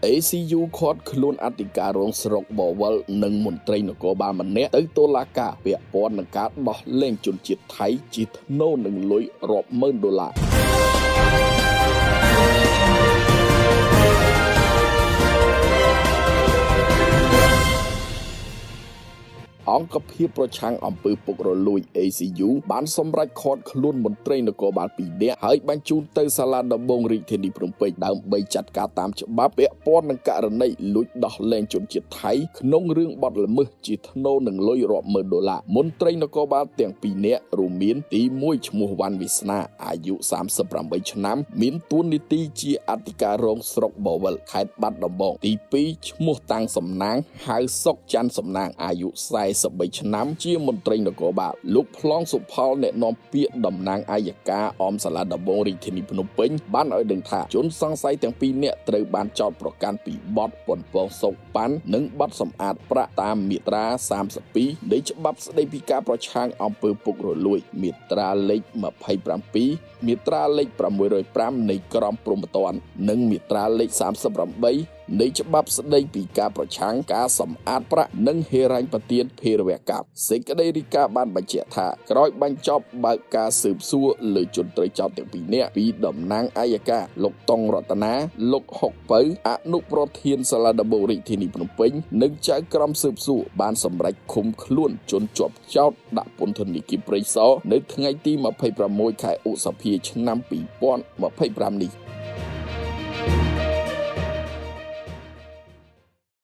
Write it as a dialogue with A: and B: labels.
A: ACU ខត់ខ្លួនអធិការរងស្រុកបវលនិងមន្ត្រីនគរបាលម្នាក់ទៅតុលាការពាក់ព័ន្ធនឹងការដោះលែងជនជាតិថៃជាថ្នូរនឹងលុយរាប់ម៉ឺនដុល្លារអង្គភាពប្រឆាំងអំពើពុករលួយ ACU បានសម្រេចឃាត់ខ្លួនមន្ត្រីនគរបាល2នាក់ហើយបញ្ជូនទៅសាលាដំបងរាជធានីភ្នំពេញដើម្បីចាត់ការតាមច្បាប់ពាក់ព័ន្ធនឹងករណីលួចដោះលែងជនជាតិថៃក្នុងរឿងបទល្មើសជាថ្នូរនឹងលុយរាប់ម៉ឺនដុល្លារមន្ត្រីនគរបាលទាំង2នាក់រួមមានទី1ឈ្មោះវ៉ាន់វាសនាអាយុ38ឆ្នាំមានតួនាទីជាអធិការរងស្រុកបវលខេត្តបាត់ដំបងទី2ឈ្មោះតាំងសំណាងហៅសុកច័ន្ទសំណាងអាយុ43ឆ្នាំជាមន្ត្រីនគរបាលលោកប្លង់សុផលអ្នកនាំពាក្យតំណាងអัยការអមសាលាដំបងរាជធានីភ្នំពេញបានឲ្យដឹងថាជនសង្ស័យទាំង2នាក់ត្រូវបានចោទប្រកាន់ពីបទប៉ុនប៉ងសោកប៉ាន់និងបទសម្អាតប្រាក់តាមមាត្រា32នៃច្បាប់ស្តីពីការប្រឆាំងអំពើពុករលួយមាត្រាលេខ27មាត្រាលេខ605នៃក្រមព្រហ្មទណ្ឌនិងមាត្រាលេខ38នៃច្បាប់ស្តីពីការប្រឆាំងការសម្អាតប្រាក់និងហិរញ្ញប្បទានភេរវកម្មសេចក្តីរាយការណ៍បានបញ្ជាក់ថាក្រោយបញ្ចប់បើកការស៊ើបសួរលើជនត្រូវចោទទាំង2នាក់ពីតំណាងអัยការលោកតុងរតនាលោកហុកពៅអនុប្រធានសាលាដំបងរាជធានីភ្នំពេញនិងចៅក្រមស៊ើបសួរបានសម្រេចឃុំខ្លួនជនជាប់ចោទដាក់ពន្ធនាគារព្រៃសរនៅថ្ងៃទី26ខែឧសភាឆ្នាំ2025នេះ